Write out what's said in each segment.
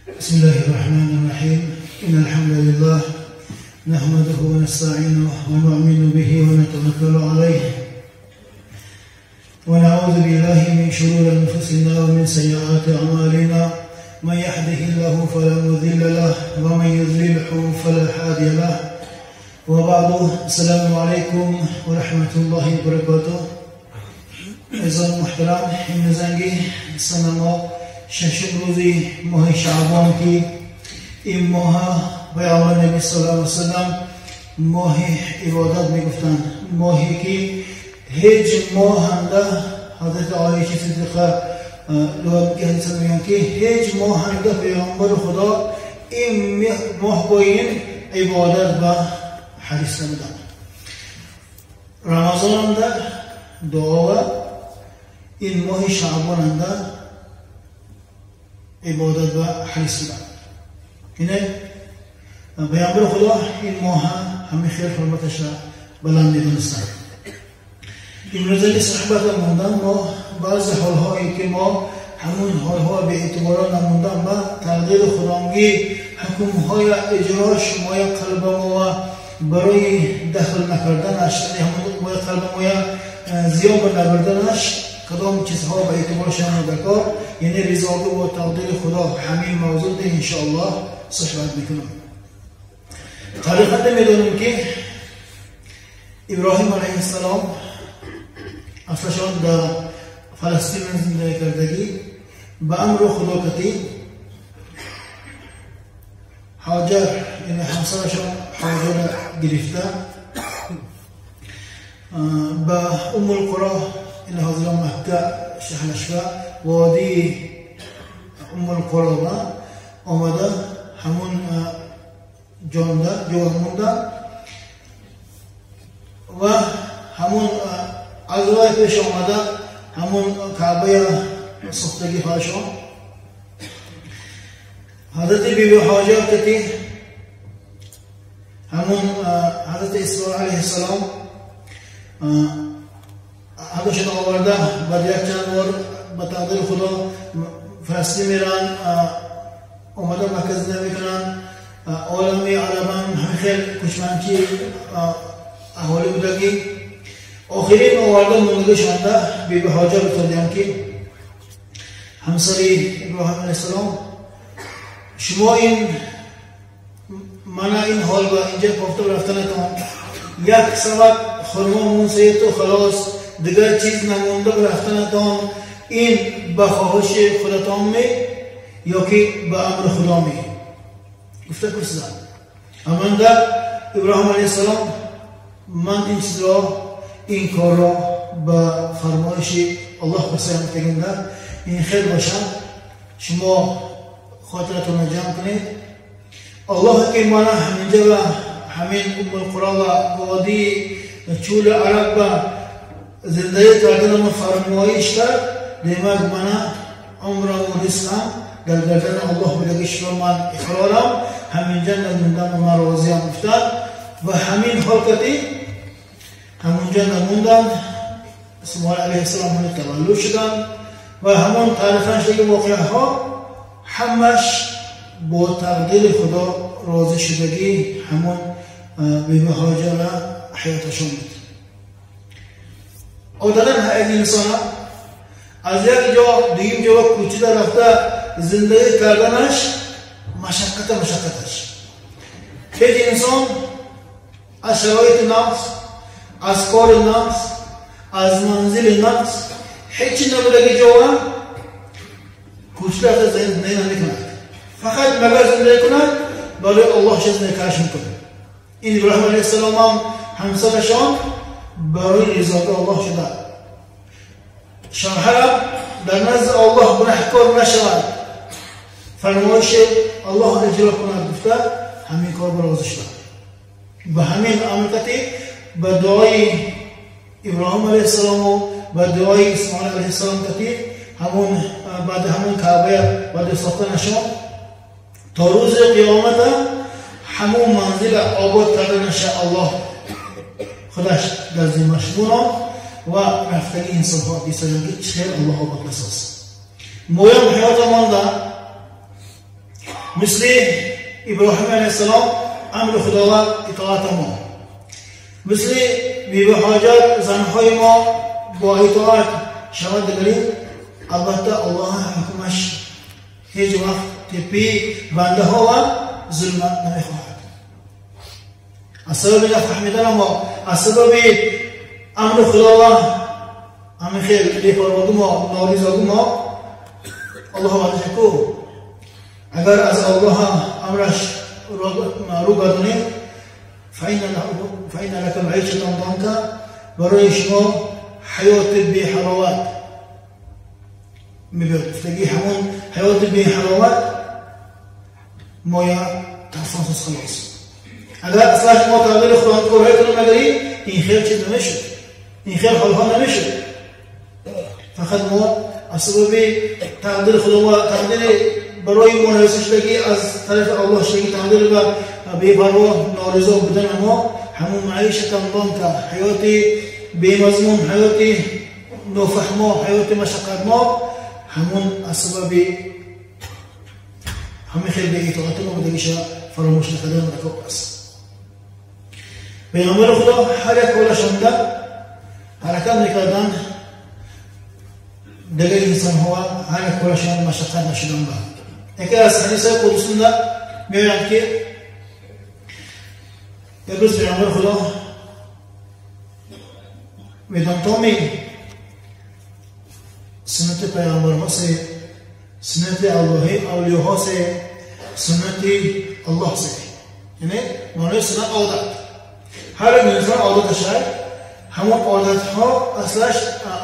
بسم الله الرحمن الرحيم. إن الحمد لله نحمده ونستعينه ونؤمن به ونتوكل عليه ونعوذ بالله من شرور أنفسنا ومن سيئات أعمالنا. من يهده الله فلا مضل له ومن يضلله فلا هادي له. وبعد السلام عليكم ورحمة الله وبركاته. عزیزان محترم، این زنگی سنه ما ششم روزی ماه شعبان که این ماه پیامبر نبی صلی الله علیه وسلم ماه عبادت میگفتن، ماهی که هیچ ماه انده حضرت عایشه صدیقه لوحه که حدیث میگن که هیچ ماه انده پیامبر خدا این ماه باین عبادت و حدیث نمیدن. رمضان انده دعا این ماه شعبان انده عبادت و حدیث نمیدن. اینه پیامبر خدا این ماه همه خیر حرمتش را بلند میدونستند. امروزه صحبت موندن ما بعض حالهایی که ما همون حالها به اعتبار نموندن و تقدیر خداوندی حکمهای اجراش مای قلب ما برای دخل نکردنش، همون مای قلب ما زیان نبردنش کدام چیزها به اعتبار شما درکار، یعنی رضایت و تقدیر خدا همین موضوع ده انشاءالله صحبت میکنم. حقیقت میدونیم که ابراهیم علیه السلام اصلشان در فلسطین زندگی کردگی به امر خدا کتی هاجر یعنی همسرشان هاجر گرفته به ام القرى این حاضر مکه شهرشفه وادی ام القرى آمده همون جانده مونده و همون از راه پیش آمده همون کعبه ساختگی هاشون حضرت بیبی هاجر کتی همون حضرت اسماعیل علیه السلام همشون آورده بعد یک چند بار به تقدیر خدا فلسطین میرن، آمده مکه زنده میکنن، عالمی عربان همه خیلی کشمنچی احوالی بودگی آخرین آورده موندگی شانده بیبی هاجر بتردیم که همسری ابراهیم علیه السلام شما این منع این حال با اینجا پافتو رفتنتان یک سبب خرما مونسه تو خلاص دیگر چیز نمونده برفتنتان این به خواهش خودتان می یا که به امر خدا می گفته پرسیدن امانده ابراهیم علیه السلام من این چیز را این کار را به فرمایش الله بسیار تگنده این خیر باشد شما خاطرتون را جمع کنید. الله که مانا همینجا و همین ام القرى و وادی چول عرب و زندگی کردن ما فرمایش کرد دیمک مانا عمر و رزقم در گردن الله بلگیش و من اخرارم همینجا نموندن و مرازی هم افتاد و همین حرکتی همونجا نموندن. اسماعیل علیه السلام همون تولد شدن و همون تعریفش دیگه واقعه ها همش با تقدیر خدا راضی شدگی همون بیبی هاجر حیاتشون بود. عادتا این انسان از یک جا دیگه جا کوچیده رفته زندگی کردنش مشقتش. هیچ انسان از شرایط نقص، از کار نقص، از منزل نقص هیچی نبودگی جوان کوچیده رفته زندگی نمیکند، فقط مگر زندگی کند برای الله زندگی کارش میکنه. این ابراهیم علیه السلام هم همسرشان برای رضایت الله شده شوهرم در نزد الله گناهکار نشود فرمایش الله اجرا کند گفته همین کار برای شد. به همین امرکتی به دعای ابراهیم علیه السلام و به دعای اسماعیل علیه السلام کتی همون بعد همون کعبه بعد ساختنشان تا روز قیامت همون منزل آباد کردنش الله خودش در ذمه‌اش بونه و رفتن انسان ها دیسان که خیر الله آباد بساز. مویم حیات مانده مثل ابراهیم علیه السلام امر خدا و اطاعت ما، مثل بیبی هاجر زنهای ما با اطاعت شود داریم. البته الله حکمش هیچ وقت تپی بنده ها و ظلمت نمیخواهد. از سبب نفهمیدن ما، از سبب امر خدا و همین خیلی بی‌پروا ما، ناریزا ما، الله وعده کو اگر از الله امرش رو گردونیم فإن لك معيشة ضنكا، برای شما حیات بی حلاوت میبود. تلاقی همون حیات بی حلاوت مایا تفاصیل خلاص. اگر اصلا شما تغییر خدا کارهای کنم نداری، این خیر چیز نمیشه، این خیر حالها نمیشه. فقط ما از سبب تقدیر خدا و تقدیر برای ما نوشته شدگی از طرف الله شدگی تقدیر و بی‌پروا نارضا بودن ما همون معیشت ضنکا، حیات بی‌مضمون، حیات نافهما، حیات مشقت ما همون از سبب همین خیلی به اطاعت ما بودگیش فراموش نکردن رکاب است. پیغمبر خدا هر یک کارشان حرکت میکردن دیگر انسان ها هر یک کارشان مشقت نشدن با. یکی از حدیث قدسون میگوید که یک روز پیغمبر خدا میدان تامی سنت پیغمبر ها سے، سنت اولیاء ها سے، سنت الله سے، یعنی معنی سنت عادت. هر یک انسان عادتش هست، همون عادت ها اصلش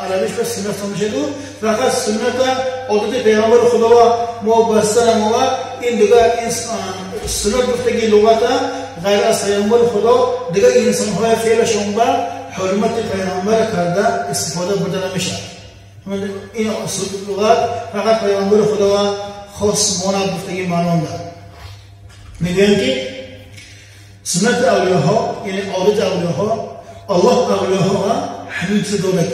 عربیش به سنت میشه دو، فقط سنت عادت پیغمبر خدا و ما بستن ما این دیگر سنت گفتگی لغت غیر از پیغمبر خدا دیگر انسان های فعلشون با حرمت پیغمبر کرده استفاده برده نمیشه. این لغت فقط پیغمبر خدا و خاص مانند گفتگی معنان دارد. میگویم که سنت اولیاء ها یعنی عادت اولیاء ها، الله اولیاء ها همین چیز دارد.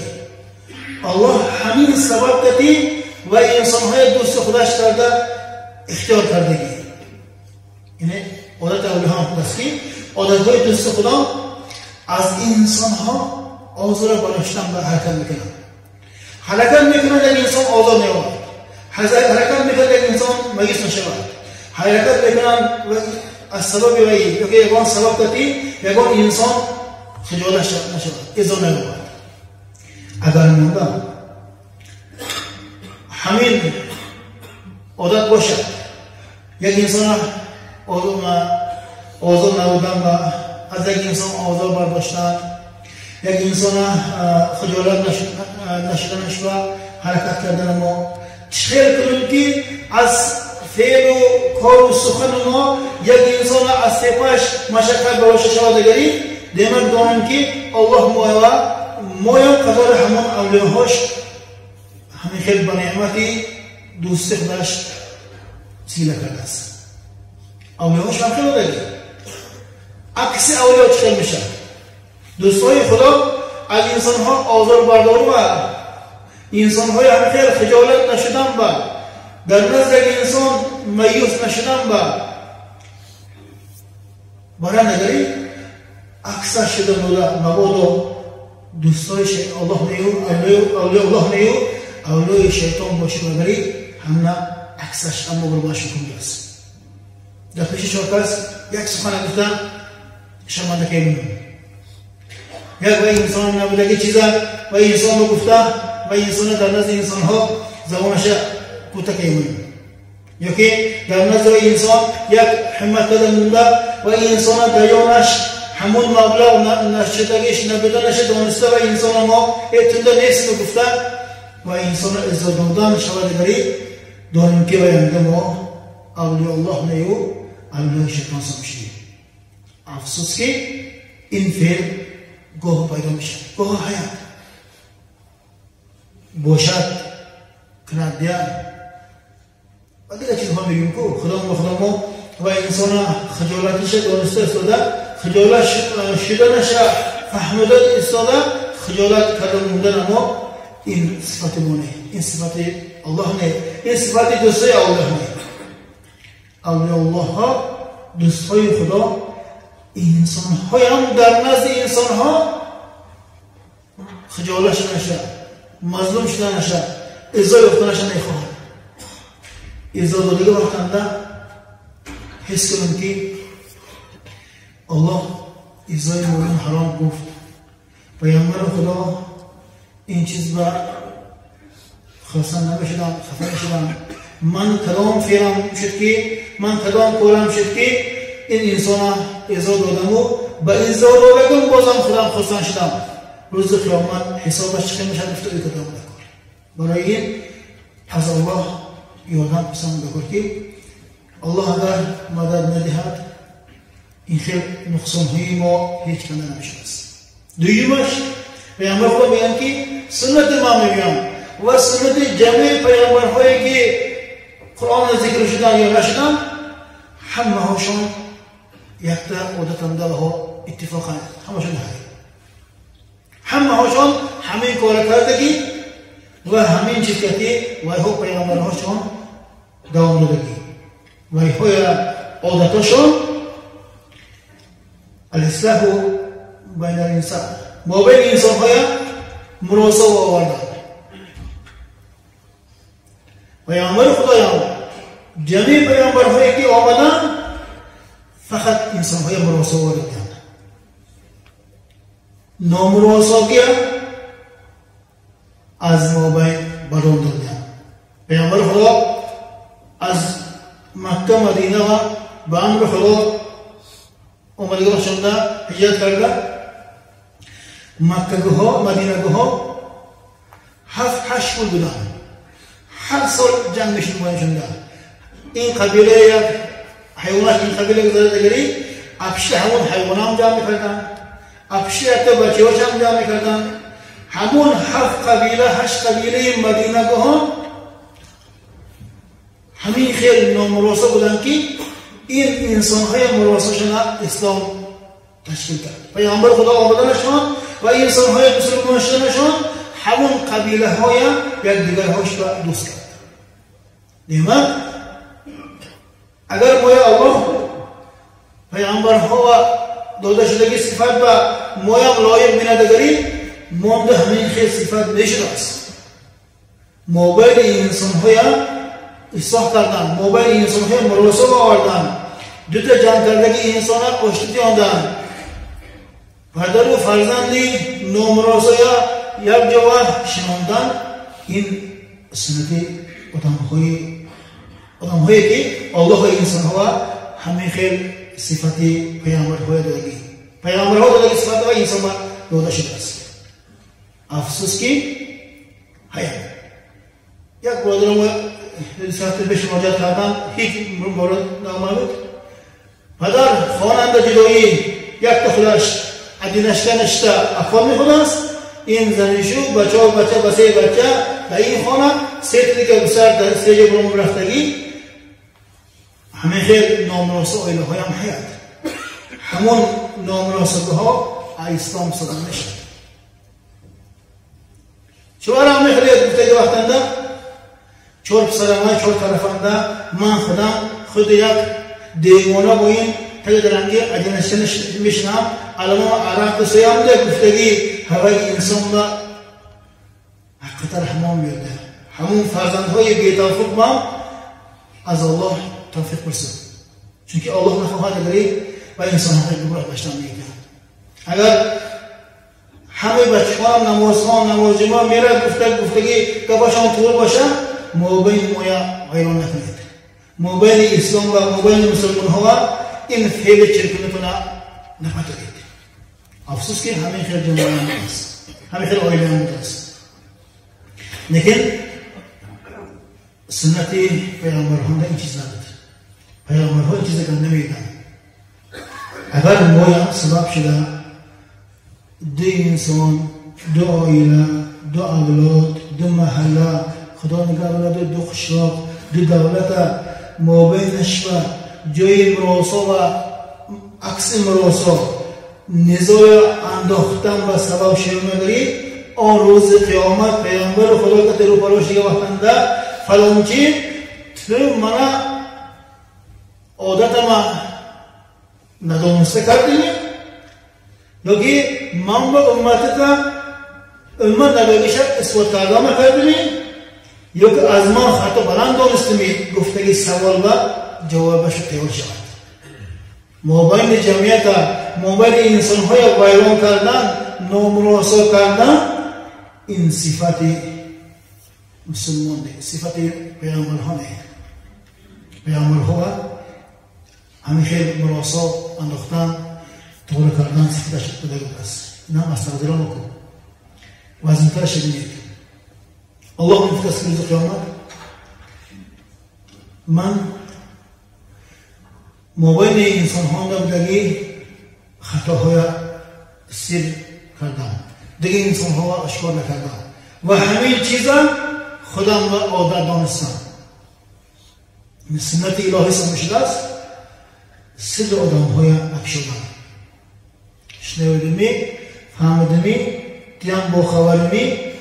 الله همین سبب کردی و انسان های دوست خودش کرده اختیار کردگی. یعنی عادت اولیاء ها است که عادت های دوست خدا از انسان ها آزار برداشتن و حرکت میکنن. حرکت میکنن یک انسان آزار نیاورد، حرکت میکنن یک انسان مگیس نشود، حرکت میکنن از سبب وی که یگان سبب کردی یگان انسان خجالت نشود، ازا نیاورد. اگر مونده همین عادت باشد یک انسان آزار نبودن و از یک انسان آزار برداشتن، یک انسان خجالت نشدنش و حرکت کردن ما چخیر کنیم که از فعل و کار و سخن ما یک انسان از سپاش مشقت براش شود دگری دیمت دانیم که الله مایم قدر همون اولیاهاش همین خیلی به نعمتی دوست خودش سیله کرده است. اولیاهاش هم خیلی دگری عکس اولیاء چخیر میشه. دوستای خدا از انسان ها آزار بردار و انسان های همخیر خجالت نشدن با در نزد انسان میوس نشدن با برای نگری اکثر شدن و مبادا دوستای الله نیو اولیاء الله نیو اولیاء شیطان باشی و بری همنا اکثرش اما برباشی کنی است. در پیش شاکس یک سخن گفتن شرمنده که میمون یک و انسان نبودگی چیزا و انسان رو گفته و انسان در نزد انسان ها زبانش کوتاه میمونه، یا که در نزد انسان یک همت کده مونده و انسان دیانش همون مبلغ نشدگیش نبودنش دانسته و انسان ما اتنده نیست رو گفته و انسان عزت دادن شود داری داریم که باید ما اولیاء الله نیو اولیاء شیطان سمشید. افسوس که این فعل گاه پیدا میشه، گاه حیات باشد کند دیان و دیگه چیزها میگیم که خدا ما و انسان خجالتش دانسته استاده، خجالت شدنش فهمیده استاده، خجالت کردن موندن ما این صفت ما نه، این صفت الله نه، این صفت دوسته الله نه. اولیاءالله ها، دوستهای خدا، انسان های هم در نزد انسان ها خجالت شده نشه، مظلوم شده نشه، ازای وقت نشه نخواهد. ازا دادگی وقتنده حس کنم که الله ازای مؤمن حرام گفت. پیامبر خدا این چیز با خاصا نمیشدم، خفه نشدم. من کدام فیرم شد که من کدام کارم شد که این انسان ازا دادم و با ازا دادم بازم خودم خواستن شدم. روز قیامت حسابش چه میشه گفته ای کدام نکار. برای این از الله یادم پسند بکر که الله اگر مدد ندهد این خیلی نقصان های ما هیچ کنده نمیشه است. دویمش پیامبر خدا میگن که سنت ما میگن و سنت جمعی پیامبرهایی که قرآن ذکر شدن یا نشدن همه هاشون یک تا عادتند ها اتفاقا همشون هست. همه هاشون همین کار کردگی و همین چیز که وای ها پیامبر هاشون دوام دادگی وای های عادتاشون الاصلاح بین الانسان ما بین انسان های مراسا و آوردن. پیامبر خدایان جمعی پیامبر هایی که آمدن فقط انسان های مراسا آوردن. نامراسا که از ما بین برون دادن. پیامبر خدا از مکه مدینه و به امر خدا اومدگی بخشنده هجرت کرده. مکه ها مدینه ها 7-8 سال بودن. هر سال جنگ میشن باید شنده. این قبیله یک حیوانات این قبیله گذارده افشه همون حیوان هم جمع میکردن. افشه حتی بچه هاش هم جمع میکردن. همون 7 قبیله 8 قبیله مدینه ها همین خیلی نامراسا بودن که این انسان های مراسا شدن اسلام تشکیل کرد. پیامبر خدا آمدنشان و انسان های مسلمان شدنشان همون قبیله های یک دیگر هاش را دوست کرد. دیمه اگر مایه الله پیامبر ها و داده شدگی صفت و مایه لایق بیندگری مانده همین خیلی صفت نشده است. موبایل انسان های اصلاح کردن، موبایل انسان های مراسا آوردن، دوتا جمع کردگی انسان ها آشتی آمدن. پدر و فرزندی نامراسا یک جوان شناندن. این سنت آدم هایی که الله های انسان ها همین خیلی صفتی پیامبر های دادگی. پیامبر ها دادگی صفت های انسان ها داده شده است. افسوس که هیا یک برادر ما ساعت بهش مراجعه کردن هیچ مورد نامعلوم. پدر خواننده جدایی یک دخترش ادینشته نشته اخوان میخواد است. این زنیشو بچه و بچه بسه بچه در این خانه سیتری که بسر در استیج برام رفتگی همه خیلی نامراسا ایله های هم حیات همون نامراسا ها اسلام صدام نشد. شوهر همه خیلی گفتگی وقتنده چور پسرمه چور طرفنده من خود یک دیوانه با این تگه درنگی ادینشته میشنم علما عراق سیام ده گفتگی هوای انسان را حقیقت رحمان بیرده. همون فرزندهای بی‌توفیق ما از الله توفیق برسد. چونکه الله نخواهد اگری و انسان های گمراه باشتن میگه. اگر همه بچه‌ها نماز جمعه میره گفتگی گپاشون طول باشه موبایل مویا غیران نکنید. موبایل اسلام و موبایل مسلمان ها این فعل چرکنتون نپاتید. افسوس که همین خیلی جمعه است. همین خیلی آیله هم است. لیکن سنتی پیامبران این چیز نداد. پیامبران این چیز کنده نمیدن. اگر مویا سبب شده دو انسان، دو آیله، دو اولاد، دو محله، خدا نگهدار دو قشاق، دو دولت مابینش و جای مراسا و عکس مراسا نزاع انداختن و سبب شرمگری آن روز قیامت پیامبر خدا که ترو پروش دیگه وقتنده فلانچی تو منا ما ندانسته کردیم یا که من با امت نبایش اثبات کردیم یا که از ما خطا بلند دانستیم گفتگی سوال و جوابش تیار شود. مابین جمعیت مابین انسان های ویران کردن نامناسب کردن این صفت مسلمان نه، صفت پیامبر ها نه. پیامبر ها همین خیلی مناسب انداختن طور کردن صفتش بوده است. نه مستقدران کو وزنتر شدید. الله میفرست روز قیامت من مابین انسان ها بودگی خطاهای سر کردم دیگه انسان ها اشکار نکردم و همین چیزا خودم و عادت دانستم. سنت الهی سمشده است سر آدم های اکشدن شنودمی فهمدمی دیان با خبرمی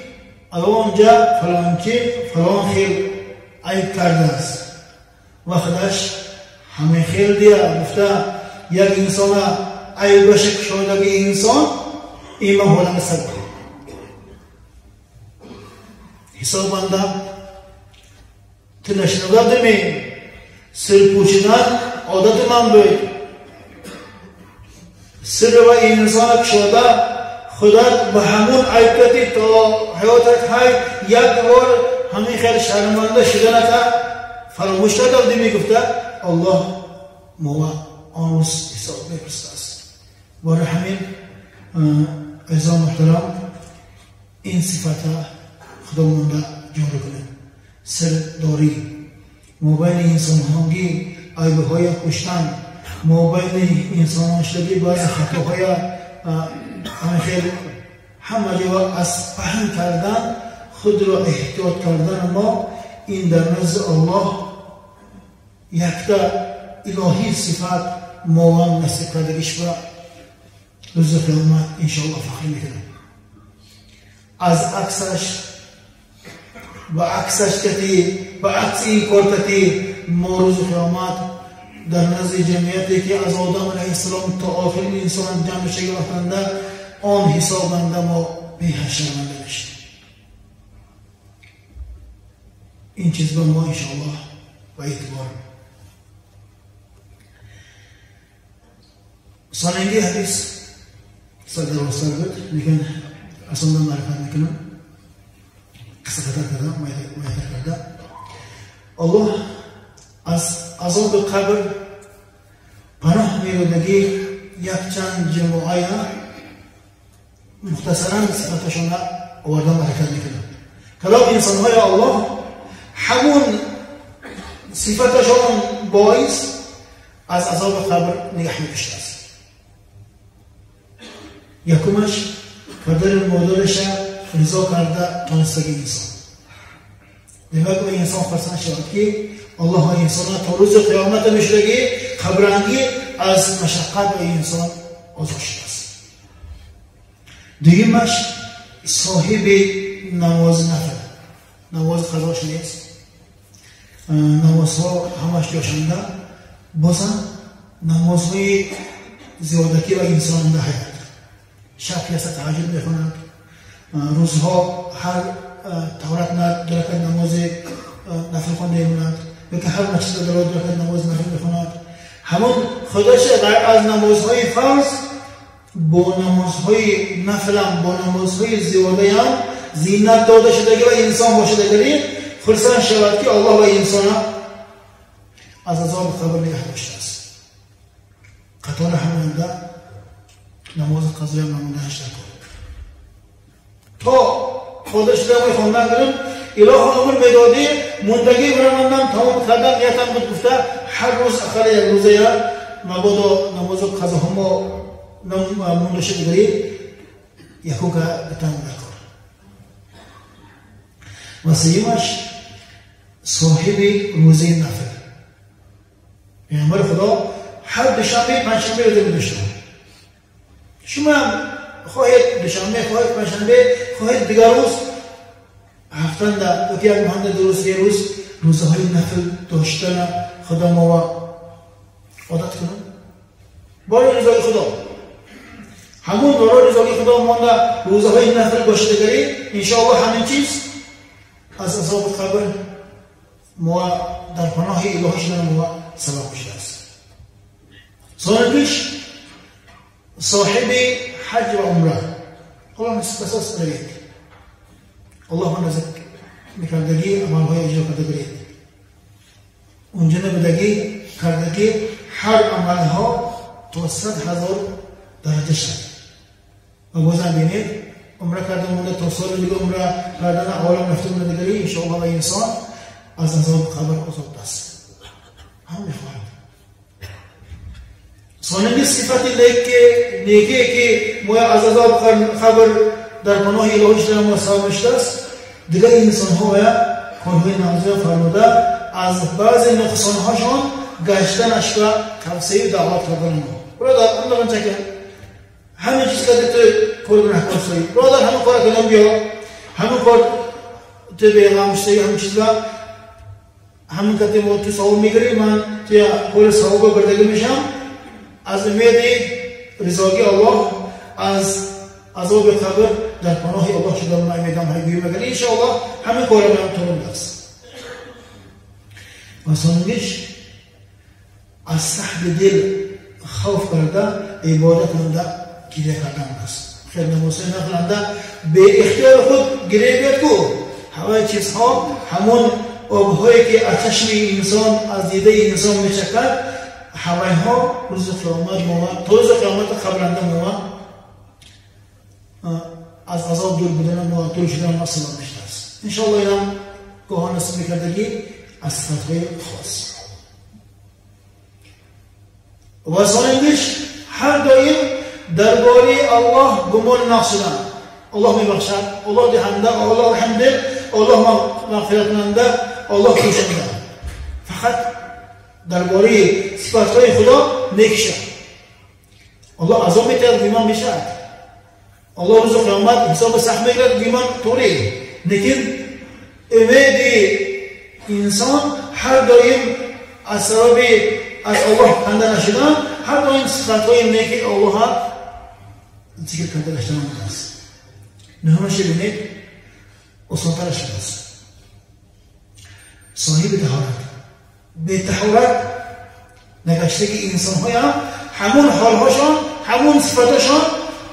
اونجا فلان چی فلان خیل عیب کرده است و خودش همه خیل دیا گفته یک انسان عیب بشه شده انسان ایمان حالا سبب حساب بنده تنشنوده دمی سر پوچیدن عادت من بود سر و انسان شده خودت به همون عیبتی تا حیاتت های یک بار همین خیلی شرمنده شده نکرد فراموش کرده می گفته الله ما آن روز حساب میپرسد است. برای همین عزیزان محترم این صفت خودمون را جاری کنیم. سرداری مابین انسان هایی عیبه های کشتن مابین انسان هاشلگی باید خطاهای خیلی همه جا از فهم کردن خود را احتیاط کردن ما این در نزد الله یکتا الهی صفت موان نصیب کردگیش و روز قیامت انشاءالله فخر میکنم. از عکسش و عکسش کتی و عکس این کار کتی ما روز قیامت در نزد جمعیتی که از آدم علیه السلام تا آخر انسان جمع شگفتنده آن حسابنده ما بی‌حشرمنده بشیم. این چیز به ما انشاءالله و اعتبار سالنگی حدیث صدر و سر بود لیکن اصلا معرفت میکنم قصه قدر کردم مایتر کرده الله از عذاب قبر پناه میبودگی یک چند جمعه مختصرا صفتشون را آوردن و حرکت میکنن. کلام انسان های الله همون صفتشون باعث از عذاب قبر نگه می‌داشته است. یکمش پدر مادرش رضا کرده تانستگی انسان. دیگه که انسان خرسان شود که الله انسان تا روز قیامت میشدگی قبرانگی از مشقت انسان آزاد شده است. دیگه‌مش صاحب نماز نفل نماز قضاش نیست نمازها همش جاشنده بازم نمازهای زیادتی و انسان ده حیات شب یست تهجد میخوند روزها هر طورت درکت نماز نفل خونده میموند یا که هر مسجد درکت نماز نفل میخوند همون خودش از نمازهای فرض با نمازهای نفل هم با نمازهای زیاده هم زینت داده شده و انسان باشه داری خرسان شود که الله و انسان از عذاب قبر نگه داشته است. قطار همونده نماز قضایی هم نمونهش نکن تا خودش دمای خوندن کنم اله امر میدادی مندگی برمندم تمام کردن نیتم بود گفته هر روز اخر یک روزه یا مبادا نماز قضا هم مونده داری یکو که بتن نکن و سیمش صاحب روزه نفل پیامبر خدا هر دوشنبه پنجشنبه روزه می‌داشتن. شما خواهید دوشنبه خواهید پنجشنبه خواهید دیگر روز هفتند یک مهند درست یه روز روزهای نفل داشتن خدا ما عادت کنم برای رضای خدا. همون برای رضای خدا مانده روزهای نفل گشتگری انشاءالله همین چیز از عذاب قبر ما در پناه الهی شدن ما سبب میشه است. ثانیش صاحب حج و عمره الله نسپاس برید. الله من نزد میکردگی عملهای اجرا کرده اونجا نبودگی کردگی هر عملها تا 100,000 درجه شد. و بازم بینید عمره کرده مونده تا سال دیگه عمره کردن عالم رفته مونده دیگری انشاءالله و انسان از عذاب قبر آزاد است. هم میخواهد ثانیه صفت نیکی که ما از عذاب قبر در پناه الهی شدن ما سبب شده است. دیگه انسان ها باید کارهای نازل فرموده از بعض نقصان هاشون گشتنش و توسعه دعوت کردن ما. برادر هم نگم چکه همه چیز که تو کار گناهکار سایی برادر همه کار کنم بیا همه کار تو بیغم شدی همه چیز را همون که تو صحاب میگری من توی کار صحابه بردگی میشم از امید رضاگی الله از عذاب قبر در پناه الله شده من امیدم های بیرون مگری انشاءالله همه کار من طولم دست. و ثانیش از صحب دل خوف کرده عبادت منده گیره کردن است. خیلی نمازه نخلنده به اختیار خود گیره بیاد کو همه چیزها همون آبهایی که از چشم انسان از دیده انسان میچکد همه ها روز قیامت مومد تا روز قیامت قبلنده مومد از عذاب دور بودن ما دور شدن ما سبب میشده است. انشاءالله اینم گاهان نصیب میکردگی از صفتهای خاص. و ثانیش هر دایم درباره الله گمان نشدن. الله میبخشد، الله دهنده، الله رحمده، الله مغفرت کننده، الله بخشنده. فقط درباره صفاتهای خدا نیک شد. الله عذاب میتد بیمان میشد. الله روز قیامت حساب سخت میگیرد بیمان طوری. لیکن امید انسان هر دایم از سبب از الله کنده نشدن هر دایم صفاتهای نیک الله ذکر کنده نشدن است. نهمش ببینید اصلاً شده است. صاحب طهارت به طهارت نگشتگی انسان های هم همون حالهاشان همون صفاتشان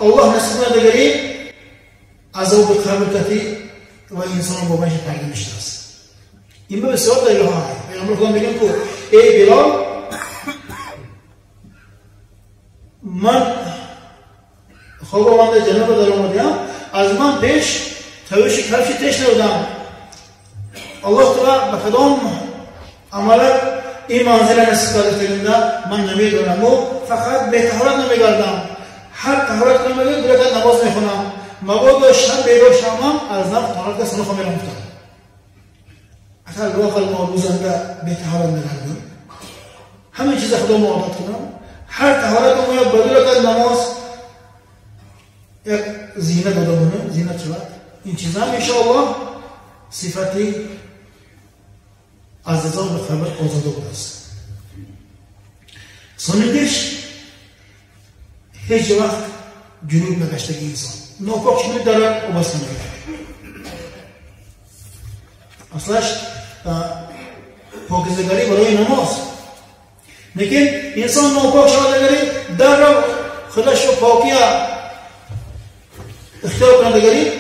الله نصیب نداری عذاب قبر کتی و انسان با منش پرده میشته است. این به بسیار دلیل ها هست. پیغمبر خدا میگن که ای بلال من خواب آمده جناب در آمدیم از من پیش تویش کفشی تش نبودم. الله تعالی به کدام عملت این منزل نصیب کرده تگنده من نمیدونم و فقط به طهارت نمیگردم. هر طهارت کنم بگید برکت نماز میخونم مبادا شب بیدار شامم از نفت طهارت کسی نخواه میرم افتاد. اگر روح ما روزنده به طهارت نگردم همه چیز خدا ما عادت کنم هر طهارت ما یا بدون که نماز یک زینت داده بونه زینت شود این چیزا هم انشاءالله صفتی از عذاب قبر آزاده بود است. ثانیش هیچ وقت جنوب نگشتگی انسان ناپاک شده دارد و بس نمیگه اصلاش پاکیزگاری برای نماز لیکن انسان ناپاک شدگاری در رو خودش رو پاکی اختیار کنندگاری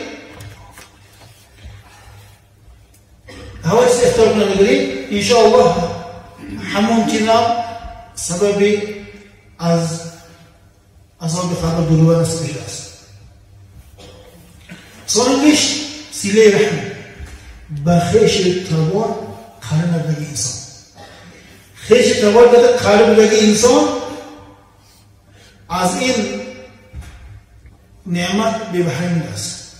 هوایش اختیار کنندگاری انشاءالله همون چیزا سببی از عذاب قبر دور نصیب شده است. ثانیش صله رحم با خویش تبار قرار ندهی انسان. خویش تبار داده قرار ندهی انسان از این نعمت به بحرین است.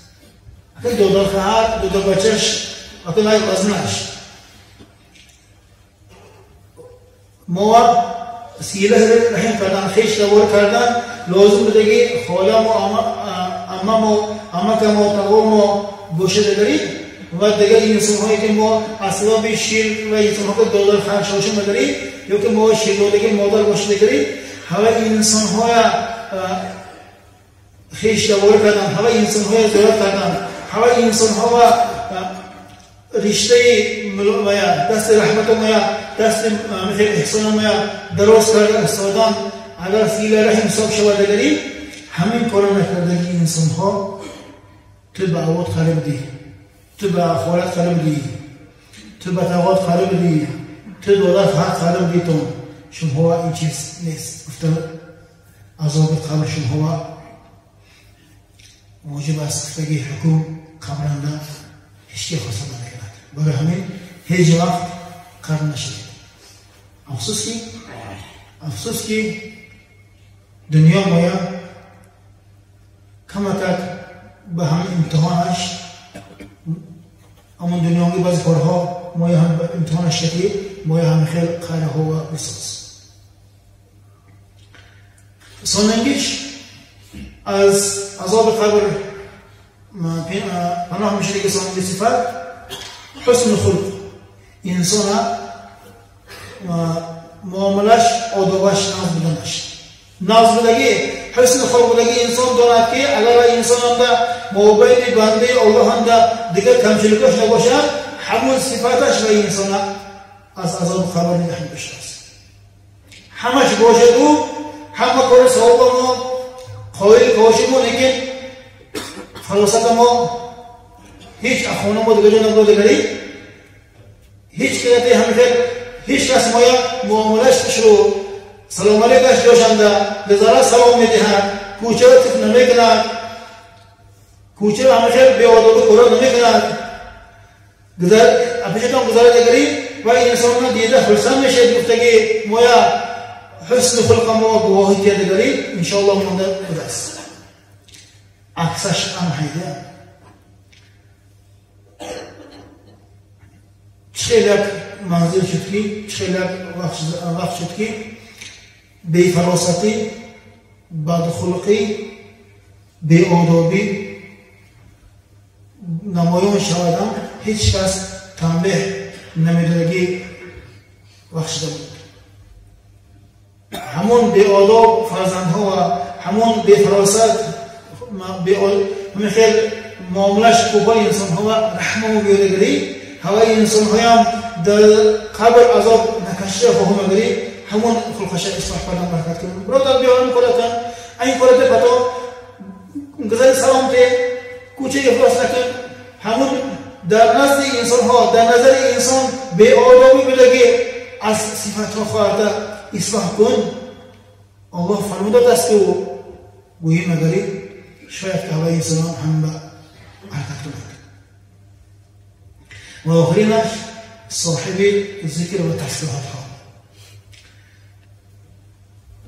اگر دو خواهر دو بچهش اگر لایق وزنش ما سیله رحم کردن خویش تبار کردن لازم بدهی خالم و امم و امکم و تقوم و گوشه دارید و دیگر این انسان هایی که ما اصلا به شیر و انسان ها که دولار خرشاشون ندارید یا که ما شیدادگی مادر باشدگی همه انسان های خیش دوار کردن، همه انسان های زیاد کردن، همه انسان ها رشته میا دست رحمت میا دست مثل احسان میا درست کرده استادان اگر سیل رحم حساب شودگی همین کار نکردگی انسان ها تو به عواد خراب دی، تو به اخوارت خراب دی، تو به تقوات خراب دی، تو دولت حق خراب دی. تو شما این چیز نیست. گفتم عذاب قبر شما موجب است گفتگی حکوم قبرنده هیچی خواستم نکرد. برای همین هیچ وقت قرار نشد. افسوس که دنیا مایا کمتر به هم امتحانش اما دنیا کی بعض کارها مایا هم به امتحانش شدید مایا هم خیلی خیره ها و بساز. ساننگیش از عذاب قبر پناه میشه که ساننگی صفت حسن خلق انسان معاملش آدابش ناز بودنش ناز بودگی حسن خلق بودگی انسان داند که اگر انسان هم در مابین بنده الله هم در دیگر کمچلکش نباشد همون صفتش و انسان از عذاب قبر نگه می‌داشته است. همش باشد و همه کار ثواب ما قائل باشیم لیکن فراست ما هیچ اخوان ما دیگه جا نبوده هیچ کلاتی همیشه هیچ کس مایا معاملش شروع سلام علیکش جوشنده بزاره سلام میدهند کوچه رو تک نمیکنند کوچه رو همیشه به آداب قرار نمیکنند اپیشتان گذاره دیگری و این انسان دیده خلصان میشه گفته که مایا حسن خلق ما گواهی کرده دیگری انشاءالله مونده بوده است. عکسش هم هیده خیلی منظر شد که خیلی وقت شد که بی فراستی بد خلقی بی آدابی نمایان شودم هیچ کس تنبیه نمیدونگی وقت شده بود. همون بی آداب فرزندها و همون بی فراست همین خیلی معاملش کوبای انسان ها و رحمه و بیادگری هوای انسان های هم در قبر عذاب نکشه فهم اگری همون خلقش اصلاح کردن برکت کنیم. برادر بیارم کلتن این کلت پتا گذاری سلام ته کوچه افراس نکن همون در نزد انسان ها در نظر انسان به آدابی بلگه از صفت ها خواهد اصلاح کن. الله فرموده دست که گویی مگری شاید که هوای انسان هم به حرکت کنند. و آخرینش صاحب ذکر و تسبیحات ها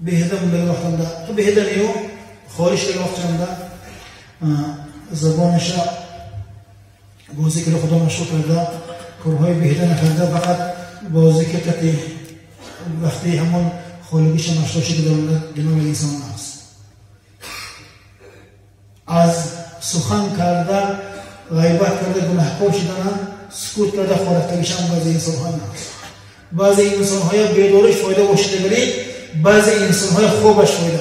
بهدم لگه وقتم ده تو بهدم نیو خارش لگه وقتم ده زبانش با ذکر خدا مشروع کرده کارهای بهدم کرده فقط با ذکر تقی وقتی همون خالقیش مشروع شده دنال انسان هست. از سخن کرده غیبت کرده گناهکار شدن سکوت کرده خارفتگیش هم بعضی انسان های هست. بعضی انسان های بیدارش فایده باشده بری بعضی انسان های خوبش فایده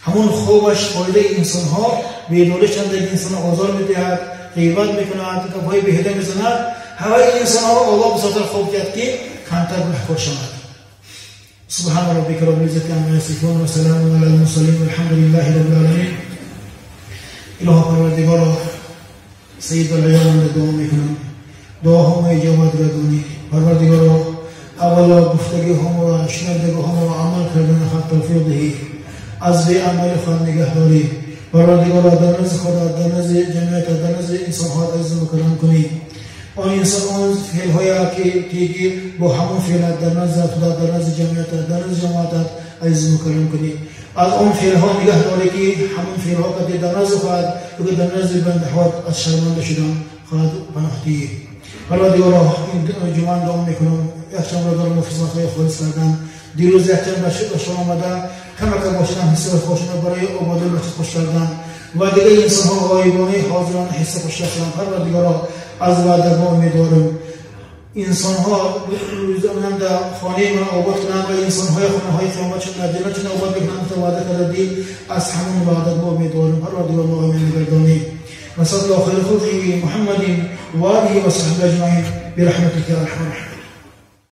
همون خوبش فایده انسان ها بیدارش هم در انسان آزار میدهد غیبت میکند کفای بهده میزند همه انسان ها الله بساطر خوب کرد که کمتر گناهکار شود. سبحان ربك رب العزة عما يصفون وسلام على المرسلين والحمد لله رب العالمين. إله پروردگارا سید العیان دعا میکنم دعاهم اجابت گردانی. پروردگارا اولا گفتگی هم و شنودگی هم و عمل کردن خط توفیق دهی از به عمل خود نگهداری. پروردگارا در نزد خدا در نزد جمعیت در نزد انسان ها عزیز مکرم کنی. آن انسان آن فعل هایی که با همون فعل در نزد خدا در نزد جمعیت در نزد جماعت عزیز مکرم کنی. از آن فعل ها نگهداری که همون فعل ها که در نزد خود و در نزد بنده خود از شرمنده شدن خود پناه دهی. پروردگارا این جمعه دعا میکنم یک چند را در مفیزات های خالص کردن دیروز یک چند به شما آمده کمک باشدن حصه خوشنه برای عباده مسجد خوش کردن و دیگه انسان ها غایبانه حاضران حصه خوش کردن. پروردگارا از وعده ما امیدوارم انسان ها روزانه در خانه من آباد کنند و انسان های خانه های قیامت چون در جنت چون آباد بکنند تا وعده کردی از همون وعدت ما امیدواریم هر وعده ما میگردانیم و صلی الله خیر خلقه محمد و آله و صحبه اجمعین برحمتك یا ارحم الراحمین.